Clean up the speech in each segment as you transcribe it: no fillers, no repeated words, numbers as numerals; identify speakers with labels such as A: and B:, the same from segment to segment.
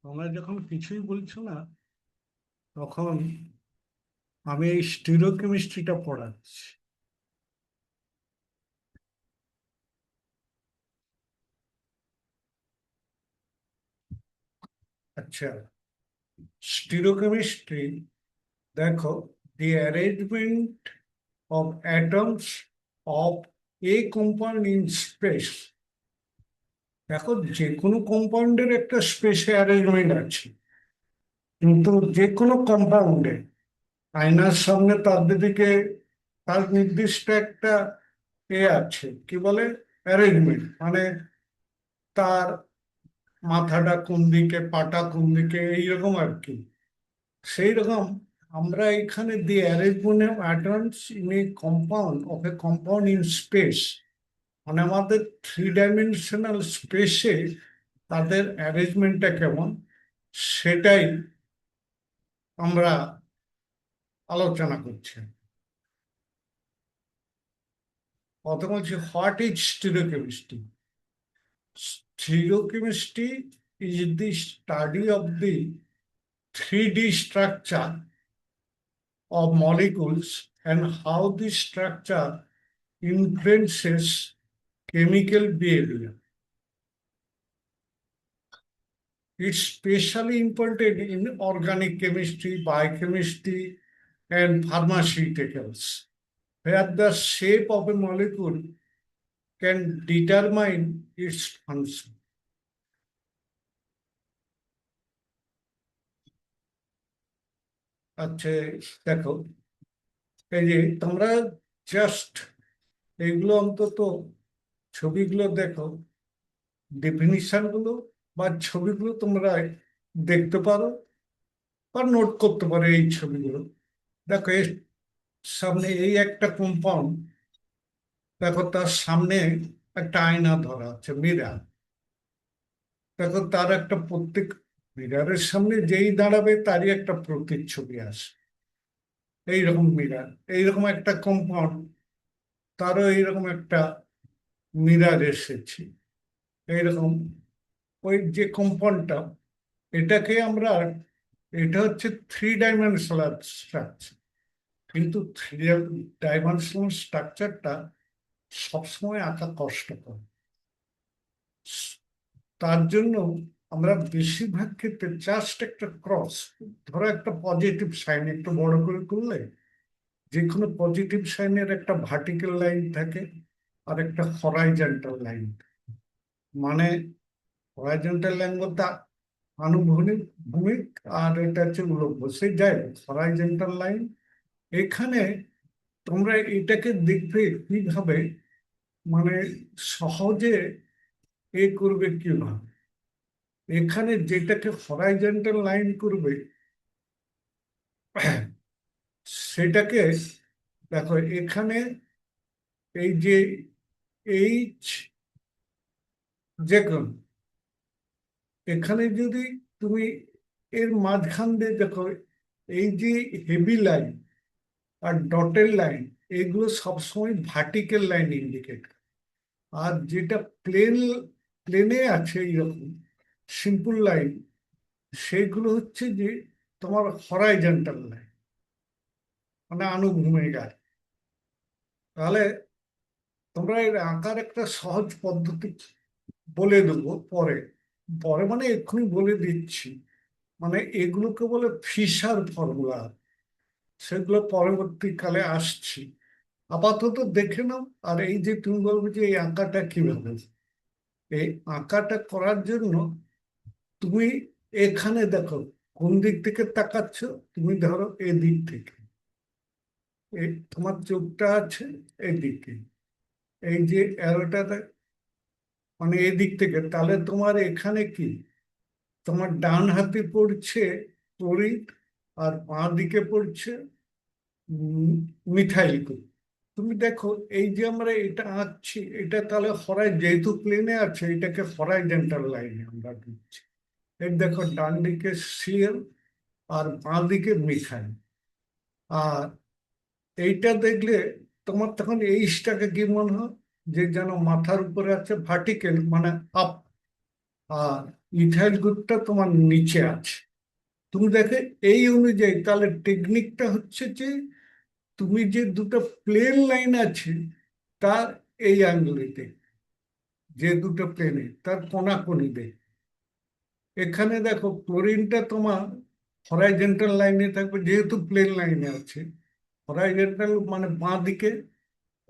A: তোমরা যখন কিছুই বলছো না, তখন আমি এই স্টিরিওকেমিস্ট্রিটা পড়াচ্ছি। আচ্ছা, স্টিরিওকেমিস্ট্রি, দেখো, the arrangement of atoms of a compound in space. দেখো, যে কোনো কম্পাউন্ডের একটা স্পেসে অ্যারেঞ্জমেন্ট আছে, কিন্তু যে কোনো কম্পাউন্ডে আয়নার সামনে তার দিকে তার নির্দিষ্ট একটা আছে, কি বলে, অ্যারেঞ্জমেন্ট, মানে তার মাথাটা কোন দিকে, পাটা কোন দিকে, এইরকম আর কি। সেই রকম আমরা এখানে the arrangement of atoms in a compound of a compound in space, মানে আমাদের থ্রি ডাইমেনশনাল স্পেসে তাদের অ্যারেঞ্জমেন্টটা কেমন, সেটাই আমরা আলোচনা করছি। প্রথম হচ্ছে, what is stereochemistry? Stereochemistry is the study of the 3D structure of molecules and how the structure influences chemical behavior. It's especially important in organic chemistry, biochemistry, and pharmaceuticals, where the shape of a molecule can determine its function. আচ্ছা, দেখো, এই যে তোমরা just এইগুলো অন্তত ছবিগুলো দেখো, definition গুলো বা ছবিগুলো তোমরা দেখতে পারো বা নোট করতে পারো এই ছবিগুলো। দেখো, এর সামনে এই একটা কম্পাউন্ড, দেখো তার সামনে একটা আয়না ধরা আছে, মিরার। দেখো, তার একটা প্রত্যেক মিরারের সামনে যেই দাঁড়াবে তারই একটা প্রতিচ্ছবি আসে। এইরকম মিরার, এইরকম একটা কম্পাউন্ড, তারও এইরকম একটা মিরার এসেছে। এইরকম ওই যে কম্পাউন্ডটা, এটাকে আমরা, এটা হচ্ছে থ্রি ডাইমেনশনাল স্ট্রাকচার। কিন্তু থ্রি ডাইমেনশনাল স্ট্রাকচারটা সবসময় আঁকা কষ্টকর। তার জন্য আমরা বেশিরভাগ ক্ষেত্রে জাস্ট একটা ক্রস, ধরো একটা পজিটিভ সাইন একটু বড় করে করলে, যে কোনো পজিটিভ সাইনের একটা ভার্টিক্যাল লাইন থাকে আর একটা হরাইজন্টাল লাইন। মানে হরাইজন্টাল লাইন বলতে আনুভূমিক, ভূমিক, আর এটা হচ্ছে উলম্ব, সেই যাই হরাইজন্টাল লাইন। এখানে তোমরা এটাকে দেখবে কিভাবে, মানে সহজে করবে কিভাবে। এখানে যেটাকে হরাইজন্টাল লাইন করবে, সেটাকে দেখো এখানে, এই যে এইচ, যে কোন, এখানে যদি তুমি এর মাঝখান দিয়ে দেখো, এই যে হেভি লাইন আর ডটের লাইন, এগুলো সবসময় ভার্টিক্যাল লাইন ইন্ডিকেট। আর যেটা প্লেন, প্লেনে আছে এইরকম সিম্পল লাইন, সেগুলো হচ্ছে যে তোমার হরাইজন্টাল লাইন, মানে আনুভূমিক আর। তাহলে তোমরা এর আঁকার একটা সহজ পদ্ধতি বলে দেবো পরে, পরে মানে এক্ষুনি বলে দিচ্ছি। মানে এগুলোকে বলে ফিশার ফর্মুলা, সেগুলো পরবর্তীকালে আসছি। আপাতত দেখে নাও। আর এই যে তুমি বলবে যে এই আঁকাটা কিভাবে, এই আঁকাটা করার জন্য তুমি এখানে দেখো, কোন দিক থেকে তাকাচ্ছ। তুমি ধরো এদিক থেকে, এই তোমার চোখটা আছে এদিকে, এই যে অ্যারোটা মানে এদিক থেকে, তাহলে তোমার এখানে কি, তোমার ডান হাতে পড়ছে তড়িৎ, আর বাঁ দিকে পড়ছে উম, মিথাইল গ্রুপ। তুমি দেখো, এই যে আমরা এটা আঁকছি, এটা তাহলে যেহেতু প্লেনে আছে, এটাকে হরাইজন্টাল লাইনে আমরা দিচ্ছি। এই দেখো, ডান দিকে সিএল আর বাঁ দিকে মিথাইল। আর এইটা দেখলে তোমার তখন এইচটাকে কি মনে হয়, যে যেন মাথার উপরে আছে, ভার্টিক্যাল মানে আপ। আর ইথাইল গ্রুপটা তোমার নিচে আছে। তুমি দেখে এই অনুযায়ী তাহলে টেকনিকটা হচ্ছে যে তুমি যে দুটো প্লেন লাইন আছে তার এই অ্যাঙ্গুলিতে, যে দুটো প্লেনে তার কোনাকুনিতে, এখানে দেখো ক্লোরিনটা তোমার হরাইজন্টাল লাইনে থাকবে যেহেতু প্লেন লাইনে আছে, হরাইজন্টাল মানে বাঁ দিকে,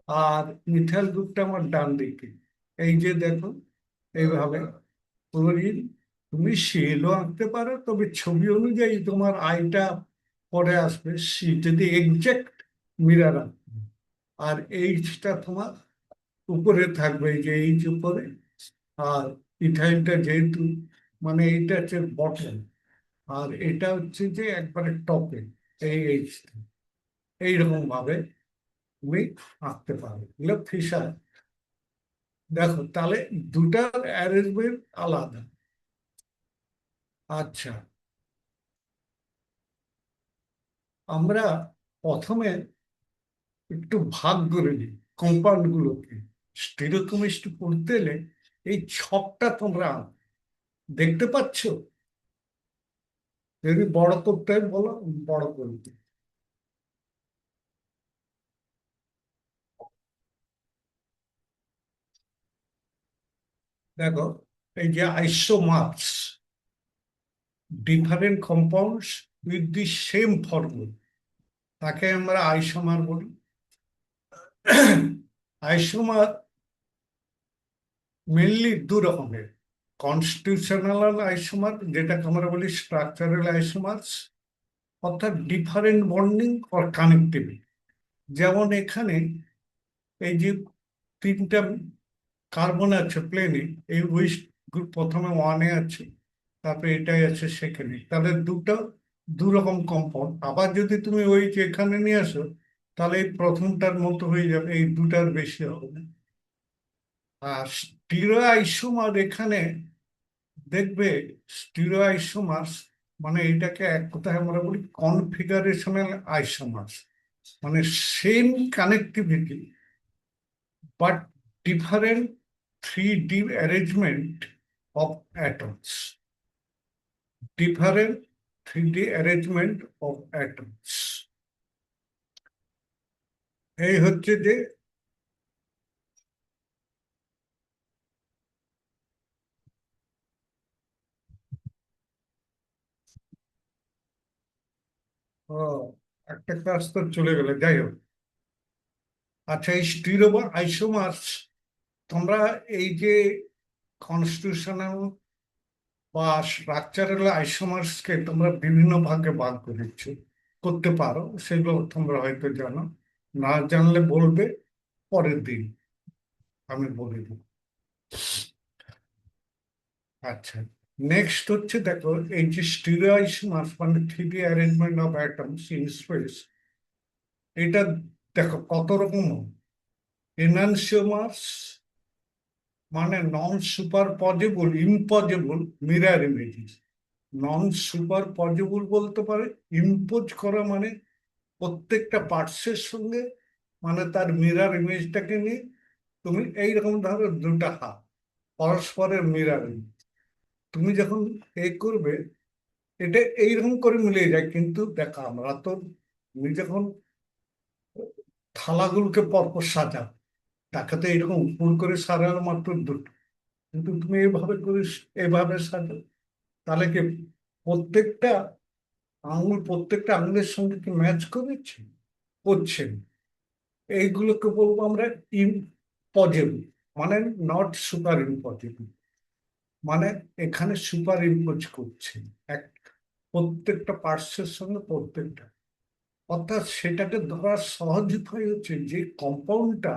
A: আর মিথাইল গ্রুপটা আমার ডান দিকে। এই যে দেখো এইভাবে ক্লোরিন, তুমি শিলও আঁকতে পারো, তবে ছবি অনুযায়ী তোমার আইটা পরে আসবে, সি যদি এক্সাক্ট মিরার আঁকবে। আর এইচটা তোমার উপরে থাকবে, এই যে এইচ উপরে, আর ইথাইলটা যেহেতু মানে এইটা হচ্ছে বটম, আর এটা হচ্ছে যে একবারে টপে, এই এইচ, এইরকম ভাবে তুমি আঁকতে পারো, এগুলো ফিশার। দেখো তাহলে দুটার অ্যারেঞ্জমেন্ট আলাদা। আচ্ছা, আমরা প্রথমে একটু ভাগ করে নিই কম্পাউন্ড গুলোকে। স্টিরিওকেমিস্ট্রি পড়তে এলে এই ছকটা তোমরা দেখতে পাচ্ছ, যদি বড় করতে হয় বলো, বড় করতে। দেখো এই যে isomers, different compounds with the same formula, তাকে আমরা আইসোমার বলি। আইসোমার মেনলি দু রকমের, কনস্টিটিউশনাল আইসোমার যেটাকে আমরা বলি স্ট্রাকচারাল আইসোমার্স, অর্থাৎ ডিফারেন্ট বন্ডিং অর কানেক্টিভিটি। যেমন এখানে এই যে তিনটা কার্বন আছে প্লেনে, এই ওয়েস্ট গ্রুপ প্রথমে ওয়ানে আছে, তারপরে এটাই আছে সেখানে, তাহলে দুটো দু রকম কম্পাউন্ড। আবার যদি তুমি ওই যে এখানে নিয়ে আসো, তাহলে এই প্রথমটার মতো হয়ে যাবে, এই দুটার বেশি হবে না। আর স্টিরো আইসোমার এখানে দেখবে, স্টিরো আইসোমার্স মানে এটাকে এক কথায় আমরা বলি কনফিগারেশনাল আইসোমার্স, মানে same connectivity but different three D arrangement of atoms, different three D arrangement of atoms. এই হচ্ছে যে ও, একটা ক্লাস তো চলে গেলে, যাই হোক। আচ্ছা, এই স্টিরো বা আইসোমার্স তোমরা এই যে কনস্টিটিউশনাল বা স্ট্রাকচারাল আইসোমার্সকে তোমরা বিভিন্ন ভাগে ভাগ করেছ, করতে পারো, সেগুলো তোমরা হয়তো জানো, না জানলে বলবে, পরের দিন আমি বলে দিই। আচ্ছা, নেক্সট হচ্ছে দেখো এই যে স্টিরিও আইসোমার্স মানে three D arrangement of atoms in space, এটা দেখো কত রকম। এনানসিওমার্স মানে non superposable imposable mirror images. Non superposable বলতে পারে, ইম্পোজ করা মানে প্রত্যেকটা পার্টসের সঙ্গে, মানে তার মিরর ইমেজটাকে নিয়ে তুমি এইরকম ধরো দুটা হাত পরস্পরের মিরর ইমেজ, তুমি যখন এই করবে এটা এইরকম করে মিলিয়ে যায়। কিন্তু দেখো আমরা তো, তুমি যখন থালাগুলোকে পরপর সাজাও, তাকে তো এইরকম উপর করে সাজানো মাত্র দুটো, কিন্তু তুমি এইভাবে করে এভাবে সাজাও, তাহলে কি প্রত্যেকটা প্রত্যেকটা আঙুলের সঙ্গে কি ম্যাচ করেছে? করছে না। এইগুলোকে বলবো আমরা ইম্পজেবল, মানে নট সুপার ইম্পজেবল, মানে এখানে সুপার ইম্পোজ করছে এক প্রত্যেকটা পার্টসের সঙ্গে প্রত্যেকটা। অর্থাৎ সেটাকে ধরার সহজ উপায় হচ্ছে যে কম্পাউন্ডটা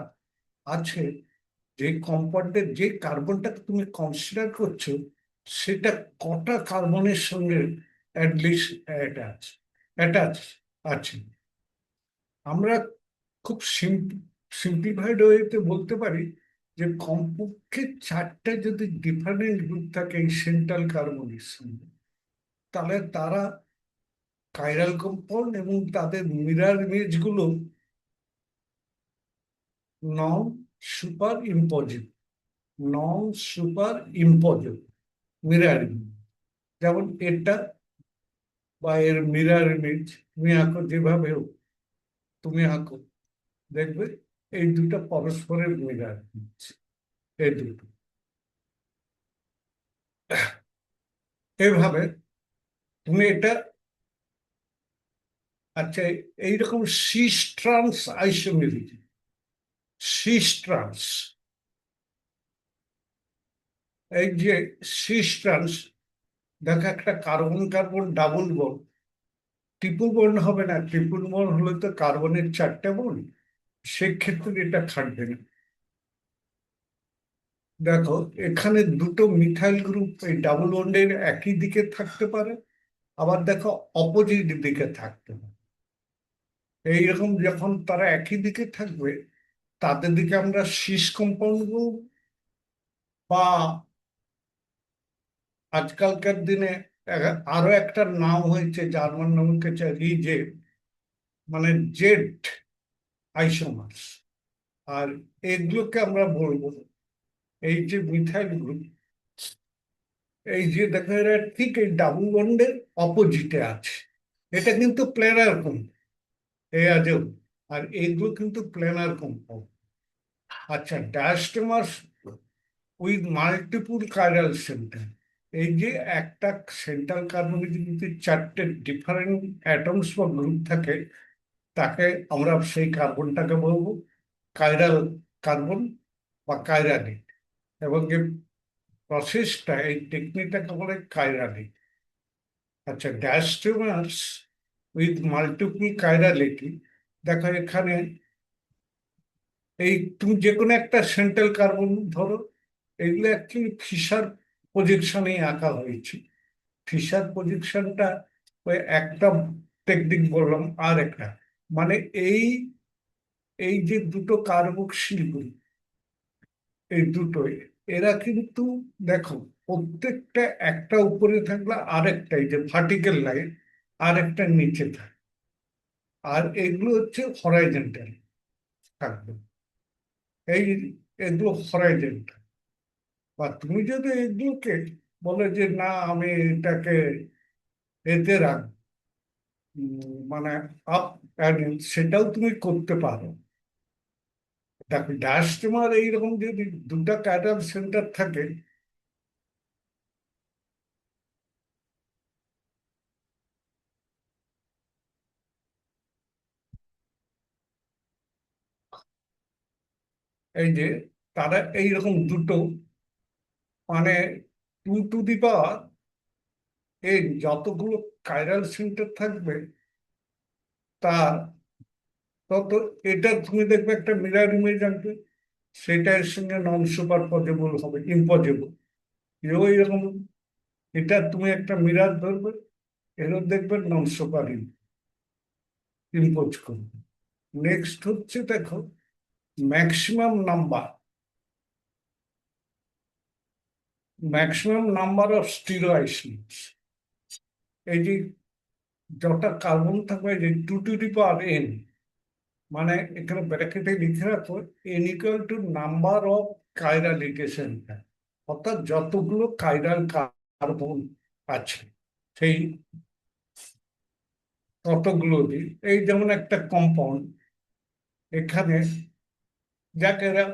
A: আছে, যে কম্পাউন্ডের যে কার্বনটাকে তুমি কনসিডার করছো, সেটা কটা কার্বনের সঙ্গে অ্যাটলিস্ট অ্যাটাচ অ্যাটাচ আছে। আমরা খুব সিম্পলিফাইড ওয়েতে বলতে পারি যে কমপক্ষে চারটে যদি ডিফারেন্ট গ্রুপ থাকে এই সেন্ট্রাল কার্বনের সঙ্গে, তাহলে তারা কাইরাল কম্পাউন্ড, এবং তাদের মিরার ইমেজ গুলো non superimposable, non superimposable. Mirror image. যেমন এটা বা এর মিরার ইমেজ তুমি আঁকো, যেভাবে হোক তুমি আঁকো, দেখবে এই দুটো পরস্পরের মিরার ইমেজ, এই দুটো। এইভাবে তুমি এটা, আচ্ছা, এইরকম সিস ট্রান্স আইসোমেরিক, সিস ট্রান্স, এই যে সিস ট্রান্স, দেখো একটা carbon carbon double bond, triple bond হবে না, ট্রিপল বন্ড হলে তো কার্বনের চারটে বন্ড, সেক্ষেত্রে এটা খাটবে না। দেখো এখানে দুটো মিথাইল গ্রুপ এই ডাবল বন্ডের একই দিকে থাকতে পারে, আবার দেখো অপোজিট দিকে থাকতে পারে। এইরকম যখন তারা একই দিকে থাকবে, তাদের দিকে আমরা সিস কম্পাউন্ড বলবো, বা আজকালকার দিনে আরো একটা নাম হয়েছে জার্মান নাম হচ্ছে রিজেড, মানে জেড আইসোমার্স। আর এগুলোকে আমরা বলবো, এই যে মিথাইল গ্রুপ, এই যে দেখো এরা ঠিক এই ডাবল বন্ডের অপোজিটে আছে। এটা কিন্তু প্ল্যানার কম্পাউন্ড, এই আজও, আর এইগুলো কিন্তু প্ল্যানার কম্পাউন্ড। আচ্ছা, ডায়াস্টেমার্স উইথ মাল্টিপুল কাইরাল সেন্টার, এই যে একটা সেন্ট্রাল কার্বনে যদি চারটে ডিফারেন্ট অ্যাটমস বা গ্রুপ থাকে, তাকে আমরা সেই কার্বনটাকে বলবো কাইরাল কার্বন বা কাইরালিক। এবং এই প্রসেসটা, এই টেকনিকটাকে বলে কাইরালিক। আচ্ছা, ডায়াস্টেমার্স উইথ মাল্টিপল কাইরালিটি, দেখো এখানে এই তুমি যে কোনো একটা সেন্ট্রাল কার্বন ধরো, এগুলো অ্যাকচুয়ালি ফিশার প্রজেকশনে আঁকা হয়েছে। ফিশার প্রজেকশনটা ওই একটা টেকনিক বললাম, আর একটা মানে এই এই যে দুটো কার্বক্সিল গ্রুপ, এই দুটোই, এরা কিন্তু দেখো প্রত্যেকটা একটা উপরে থাকলে আরেকটা, এই যে ভার্টিক্যাল লাইন, আরেকটা নিচে থাকে। আর এগুলো হচ্ছে হরাইজন্টাল থাকবে, এই এগুলো হরাইজন্টাল। বা তুমি যদি এগুলোকে বলে যে না আমি এটাকে এতে রাখ, মানে আপ, সেটাও তুমি করতে পারো। দেখো ডায়াস্টেমার এইরকম যদি দুটা ক্যাডার সেন্টার থাকে, এই যে তারা এইরকম দুটো, মানে টু টু দি পাওয়ার এই যতগুলো কাইরাল সেন্টার থাকবে, তার তত এটা তুমি দেখবে একটা মিরার ইমেজ আনবে, সেটা এর সঙ্গে নন সুপার পজেবল হবে, ইম্পজেবল। এও এরকম, এটা তুমি একটা মিরার ধরবে, এরও দেখবে নন সুপার ইম্পোজ করবে। নেক্সট হচ্ছে দেখো maximum number, maximum number of stereoisotopes. এই যে যটা কার্বন থাকবে, যে two to the power n, মানে এখানে ব্র্যাকেটে লিখে রাখো n equal to number of chiral ligation, অর্থাৎ যতগুলো কাইরাল কার্বন আছে সেই ততগুলো দিই। এই যেমন একটা কম্পাউন্ড এখানে, যাকে এরা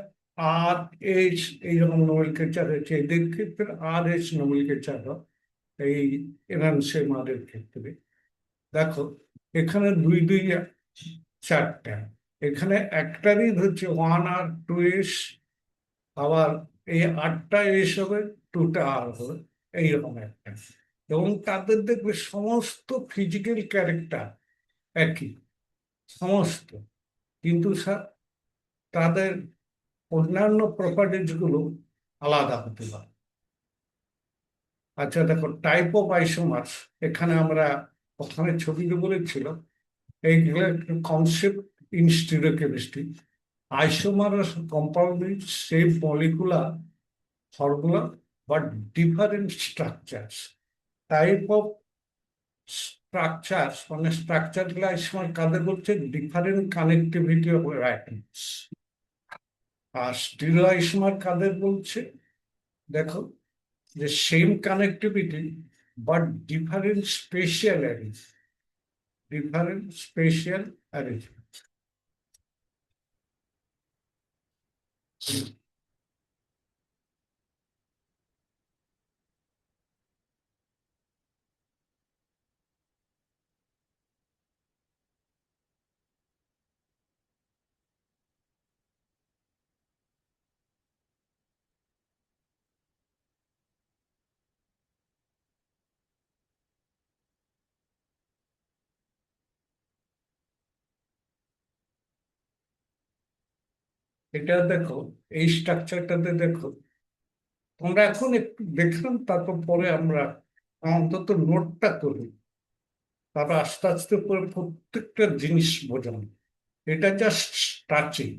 A: আর এইচ এইরকম নোমেনক্লেচার হয়েছে, এদের ক্ষেত্রে আর এইচ নোমেনক্লেচার, এই এনানসেমারের ক্ষেত্রে দেখো এখানে দুই দুই চারটা, এখানে একটারই হচ্ছে ওয়ান আর টু এস, আবার এই আটটা এস হবে, টুটা আর হবে, এইরকম একটা। এবং তাদের দেখবে সমস্ত ফিজিক্যাল ক্যারেক্টার একই, সমস্ত, কিন্তু তাদের অন্যান্য প্রপার্টিজ গুলো আলাদা হতে পারে। আচ্ছা দেখো টাইপ অফ আইসোমার্স, এখানে আমরা প্রথমে ছবিতে বলেছিল এইগুলো concept in stereochemistry. Isomer compound with same molecular formula but different structures. Type of structures, মানে স্ট্রাকচার গুলো আইসোমার কাদের বলছে, ডিফারেন্ট কানেক্টিভিটি অফ অ্যাটমস। আর স্টিরিও আইসোমার কাদের বলছে, দেখো the same connectivity but different spatial arrangement. Different spatial arrangement. এটা দেখো, এই স্ট্রাকচারটাতে দেখো, তোমরা এখন একটু দেখলাম, তারপর পরে আমরা অন্তত নোটটা করি, তারপর আস্তে আস্তে করে প্রত্যেকটা জিনিস বোঝানো। এটা জাস্ট স্টার্চিং।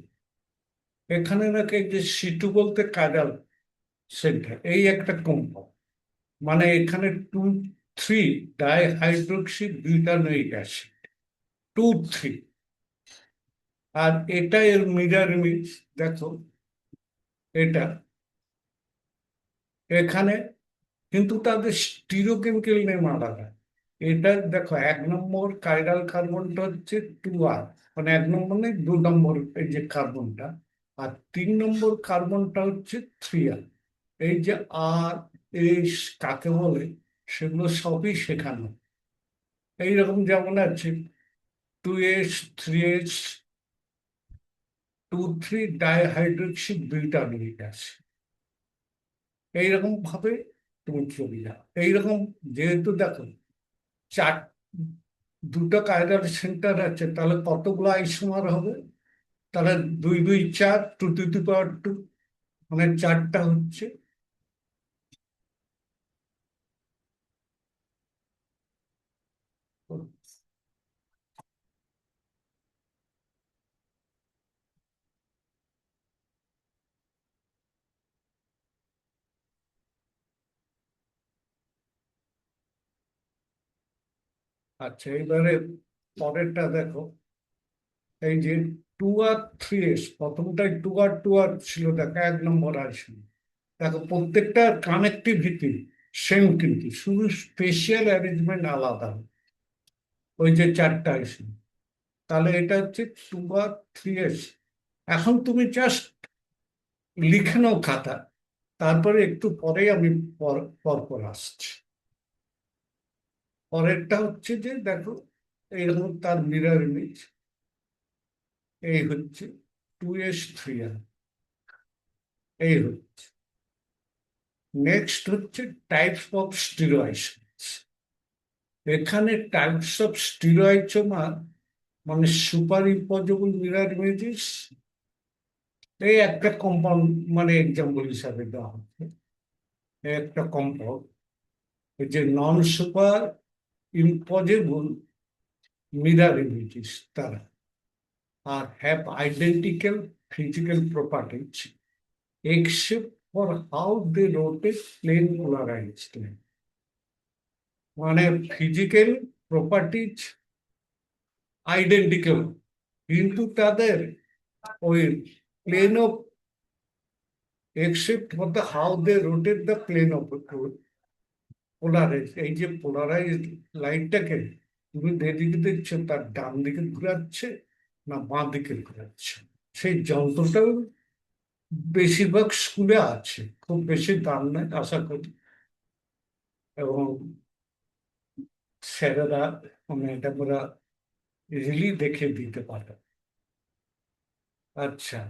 A: এখানে নাকি এই যে সিটু বলতে কাজাল সেন্টার, এই একটা কম্পাউন্ড, মানে এখানে 2,3 ডাইহাইড্রোক্সি বিউটানোইক অ্যাসিড, 2,3। আর এটা এর মিরার ইমেজ দেখো, এটা এখানে কিন্তু তাদের স্টিরিওকেমিক্যাল নেম আলাদা। এটা দেখো, 1 নম্বর কাইরাল কার্বনটা হচ্ছে 2R, মানে 1 নম্বর নেই, 2 নম্বর এই যে কার্বনটা। আর 3 নম্বর কার্বনটা হচ্ছে 3R। এই যে আর এস কাকে বলে, সেগুলো সবই শেখানো। এইরকম যেমন আছে 2S, 3S, 2,3 dihydroxy butanoic acid. এইরকম ভাবে তুমি চলে যাও। এইরকম যেহেতু দেখো, চার দুটো কায়দার সেন্টার আছে, তাহলে কতগুলো আইসোমার হবে? তাহলে 2, 2, 4, 2 টু দি পাওয়ার 2, মানে 4টা হচ্ছে। আচ্ছা, এবারে পরেরটা দেখো, এই যে 2R, 3S, প্রথমটাই 2R ছিল, দেখো 1 নম্বর আইসোম। দেখো প্রত্যেকটা কানেক্টিভিটি সেম, কিন্তু শুধু স্পেশাল অ্যারেঞ্জমেন্ট আলাদা। ওই যে 4টা আইসোম, তাহলে এটা হচ্ছে 2R, 3S। এখন তুমি জাস্ট লিখে নাও খাতা, তারপরে একটু পরে আমি পরপর আসছি। পরেরটা হচ্ছে যে দেখো, এইরকম তার মিরর ইমেজ, এই হচ্ছে 2S, 3R, এই হচ্ছে। নেক্সট হচ্ছে টাইপস অফ স্টিরয়েডস। এখানে টাইপস অফ স্টিরয়েডসমা, মানে সুপার ইম্পোজেবল মিরর ইমেজেস, এই একটা কম্পাউন্ড, মানে এক্সাম্পল হিসাবে দেওয়া হচ্ছে। এই একটা কম্পাউন্ড, এই যে non superimposable mirror images, তারা are have identical physical properties except for how they rotate plane polarized line. মানে ফিজিক্যাল প্রপার্টিজ আইডেন্টিক্যাল, কিন্তু তাদের ওই plane of, except for the how they rotate the plane of polarise, এই যে polarise লাইটটাকে তুমি যেদিকে দেখছো, তার ডান দিকে ঘুরাচ্ছে না বাঁ দিকে ঘুরাচ্ছে, সেই যন্ত্রটাও বেশিরভাগ স্কুলে আছে, খুব বেশি দাম নেই আশা করি, এবং স্যারেরা মানে এটা পুরা ইজিলি দেখে দিতে পারে। আচ্ছা,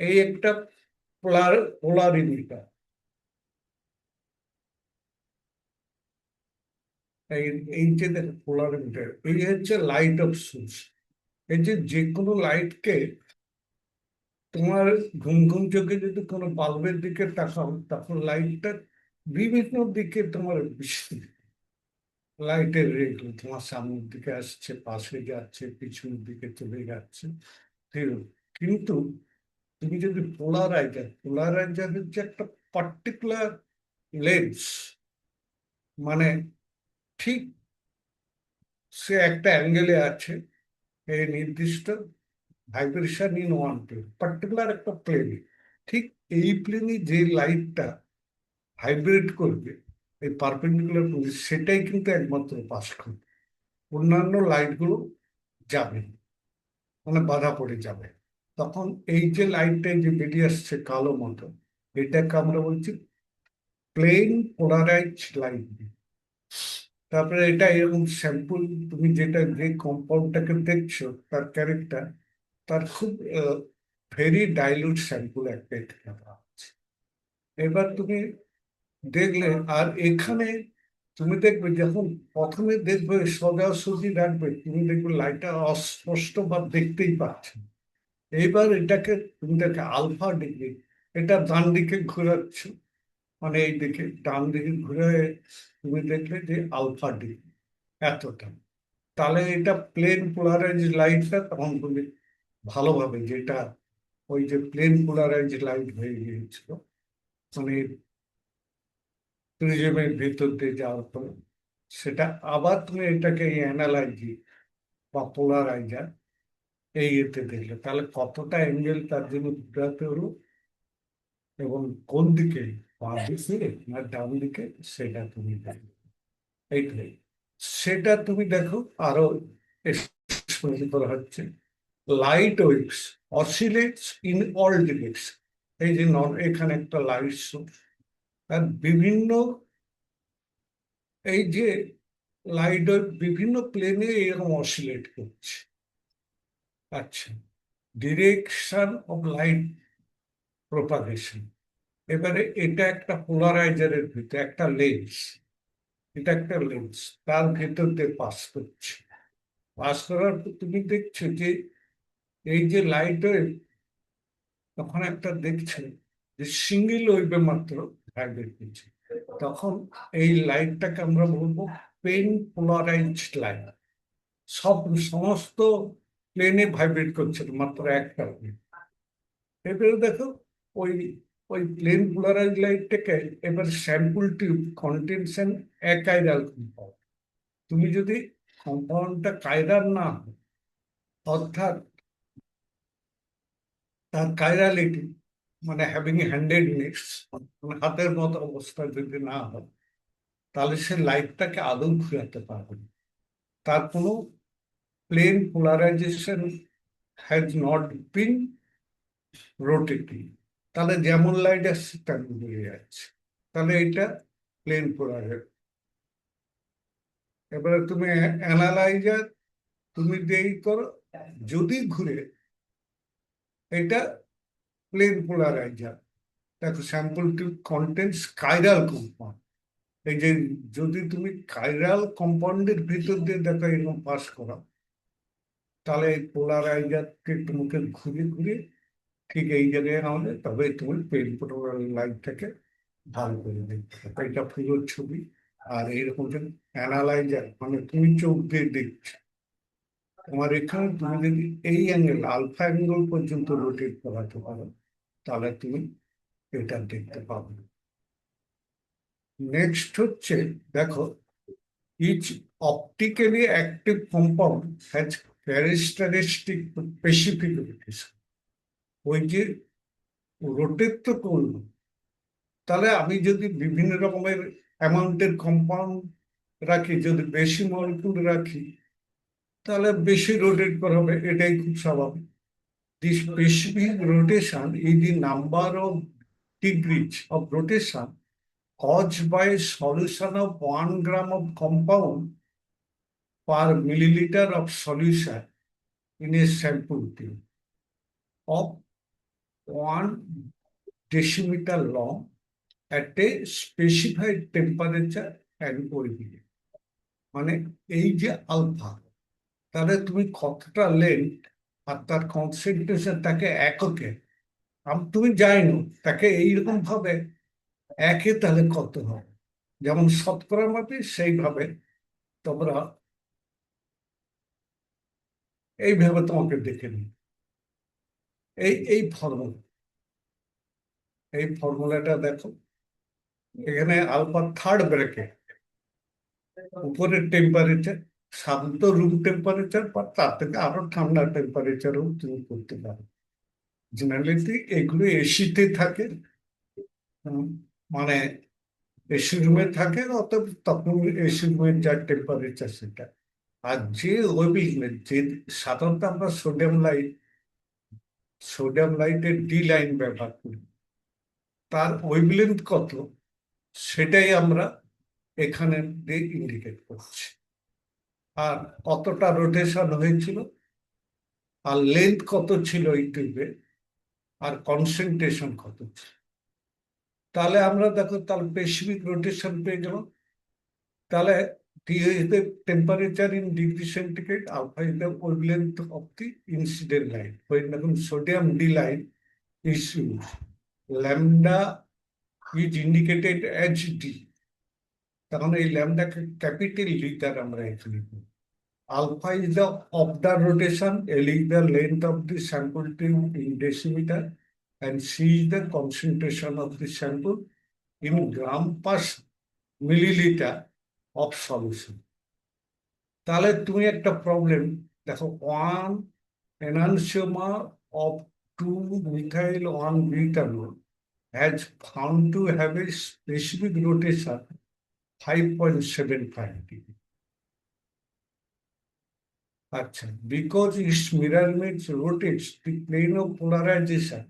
A: এই একটা পোলারিমিটার, এই এই যে দেখো পোলারিমিটার, এই হচ্ছে লাইট অফ সোর্স। এই যে যে কোনো লাইটকে তোমার ঘুম ঘুম চোখে যদি কোনো বাল্বের দিকে তাকাও, তখন লাইটটা বিভিন্ন দিকে তোমার লাইটের রে তোমার সামনের দিকে আসছে, পাশে যাচ্ছে, পিছনের দিকে চলে যাচ্ছে, ঠিক? কিন্তু তুমি যদি পোলারাইজার হচ্ছে একটা পার্টিকুলার লেন্স, মানে ঠিক সে একটা অ্যাঙ্গেলে আছে, এই নির্দিষ্ট vibration in one plane, particular একটা প্লেনে, ঠিক এই প্লেনে যে লাইটটা ভাইব্রেট করবে, এই পারপেন্ডিকুলার সেটাই কিন্তু একমাত্র পাস করবে, অন্যান্য লাইটগুলো যাবে, মানে বাধা পড়ে যাবে। তখন এই যে লাইটটা যে বেরিয়ে আসছে কালো মতো, এটাকে আমরা বলছি প্লেন পোলারাইজ লাইট। তারপরে এটা এরকম স্যাম্পল, তুমি যেটা যে কম্পাউন্ডটাকে দেখছো তার ক্যারেক্টার, তার খুব ভেরি ডাইলুট স্যাম্পল একটা এখানে দেওয়া আছে। এবার তুমি দেখলে, আর এখানে তুমি দেখবে যখন প্রথমে দেখবে সোজাসুজি রাখবে, তুমি দেখবে লাইটটা অস্পষ্ট বা দেখতেই পাচ্ছ। এইবার এটাকে তুমি দেখে আলফা ডিগ্রি, এটা ডান দিকে ঘোরাচ্ছ, মানে এই দিকে ডান দিকে ঘুরে তুমি দেখলে যে আলফা ডিগ্রি এতটা। তাহলে এটা প্লেন পোলারাইজ লাইটটা তখন তুমি ভালোভাবে, যেটা ওই যে প্লেন পোলারাইজ লাইট হয়ে গিয়েছিল, মানে প্রিজমের ভেতর দিয়ে যাওয়ার পরে সেটা আবার তুমি এটাকে অ্যানালাইজি বা পোলারাইজার এই এতে দেখলে, তাহলে কতটা অ্যাঙ্গেল তার জন্য ঘুরাতে হলো এবং কোন দিকে, বাঁ দিকে না ডান দিকে, সেটা তুমি দেখো। এইটাই, সেটা তুমি দেখো আরো explain করা হচ্ছে। Light waves oscillates in all direction. এই যে এখানে একটা লাইট সোর্স, আর বিভিন্ন, এই যে লাইট ওয়েভ বিভিন্ন প্লেনে এরকম অসিলেট করছে। আচ্ছা, ডিরেকশন অফ লাইট প্রপাগেশন। এবারে এটা একটা পোলারাইজারের ভিতরে একটা লেন্স, এটা একটা লেন্স তার ভেতর দিয়ে পাস করছে। পাস করার পর তুমি দেখছো যে এই যে লাইট ওয়েভ, তখন একটা দেখছে যে সিঙ্গেল ওয়েভে মাত্র ভাইব্রেট করছে, তখন এই লাইটটাকে আমরা বলবো পেন পোলারাইজড লাইট। সমস্ত প্লেনে ভাইব্রেট করছে না, মাত্র একটা plane। এবারে দেখো ওই ওই প্লেন পোলারাইজ লাইটটাকে এবার স্যাম্পল টিউব কন্টেনশন অ্যাকাইরাল কম্পাউন্ড। তুমি যদি কম্পাউন্ডটা কায়রার না হয়, অর্থাৎ তার কাইরালিটি, মানে হ্যাভিং হ্যান্ডেডনেস, মানে হাতের মতো অবস্থা যদি না হয়, তাহলে সে লাইটটাকে আদৌ ঘুরাতে পারবে না। তার কোনো plane polarization has not been rotating, তাহলে যেমন লাইট আসছে তেমন ঘুরে যাচ্ছে, তাহলে এটা প্লেন পোলারাইজ। এবারে তুমি অ্যানালাইজার তুমি যেই করো, যদি ঘুরে, এটা প্লেন পোলারাইজার। দেখো sample to contents chiral compound. এই যে যদি তুমি কাইরাল কম্পাউন্ডের ভিতর দিয়ে দেখো এরকম পাস করা, তাহলে এই পোলারাইজারকে তোমাকে ঘুরে ঘুরে ঠিক এই জায়গায় আমাদের, তবে তুমি পেন পোলার লাইটটাকে ভালো করে দেখতে পাবে। এটা পুরো ছবি। আর এইরকম যে অ্যানালাইজার, মানে তুমি চোখ দিয়ে দেখছো, তোমার এখানে তুমি যদি এই অ্যাঙ্গেল আলফা অ্যাঙ্গেল পর্যন্ত রোটেট করাতে পারো, তাহলে তুমি এটা দেখতে পাবে। নেক্সট হচ্ছে, দেখো, each optically active compound has characteristic specificities. ওই যে রোটেট তো করলো, তাহলে আমি যদি বিভিন্ন রকমের অ্যামাউন্টের কম্পাউন্ড রাখি, যদি বেশি মলিকুল রাখি, তাহলে বেশি রোটেট করা হবে, এটাই খুব স্বাভাবিক। The specific rotation is the number of degrees of rotation caused by solution of 1 gram of compound per milliliter of solution in a sample tube of 1 decimeter long at a specified temperature and origin. মানে এই যে alpha, তাহলে তুমি কতটা length আর তার concentration, তাকে এককে তুমি জানো, তাকে এইরকম ভাবে একে তাহলে কত হবে, যেমন শতকরা মাপে সেইভাবে তোমরা এইভাবে তোমাকে দেখে নিই। এই ফর্মুলা, এই ফর্মুলাটা দেখো, এখানে আলফা থার্ড ব্র্যাকেট, উপরের টেম্পারেচার শান্ত রুম টেম্পারেচার বা তার থেকে আরো ঠান্ডা টেম্পারেচারও তুমি করতে পারো। জেনারেলি এগুলো এসিতে থাকে, মানে এসি রুমে থাকে, অতএব তখন এসি রুমের যা টেম্পারেচার সেটা। আর যে ওয়েবলেন্থ, যে সাধারণত আমরা সোডিয়াম লাইটের ডি লাইন ব্যবহার করি, তার ওয়েবলেন্থ কত সেটাই আমরা এখানে দিয়ে ইন্ডিকেট করছি। আর কতটা রোটেশন হয়েছিল, আর লেন্থ কত ছিল এই টিউবে, আর কনসেন্ট্রেশন কত ছিল। তাহলে আমরা দেখো, তাহলে স্পেসিফিক রোটেশন পেয়ে গেলাম। তাহলে T is the temperature in degree centigrade, alpha is the wavelength of the incident light. When the sodium D line is used, lambda is indicated as D. তখন এই ল্যামডাকে ক্যাপিটাল ডি দ্বারা আমরা এখানে করি। Alpha is the of the rotation, L is the length of the sample tube in decimeter, and C is the concentration of the sample in gram per milliliter of solution. তাহলে তুমি একটা problem দেখো, 1 enantiomer of 2-methyl-1-butanol has found to have a specific rotation 5.75 degree. আচ্ছা, because its mirror image rotates the plane of polarization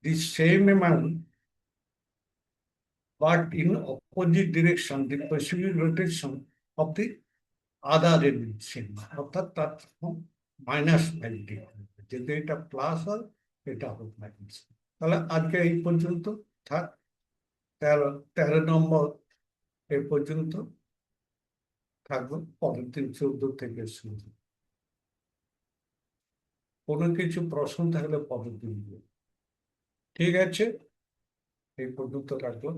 A: the same amount but in opposite direction, the specific rotation of the other addition, অর্থাৎ তার -5 degree. যদি এটা plus হয়, এটা হবে minus. তাহলে আজকে এই পর্যন্ত থাক। 13 নম্বর এই পর্যন্ত থাকবো, পরের দিন 14 থেকে শুরু। কোনো কিছু প্রশ্ন থাকলে পরের দিন। ঠিক আছে, এই পর্যন্ত রাখবো।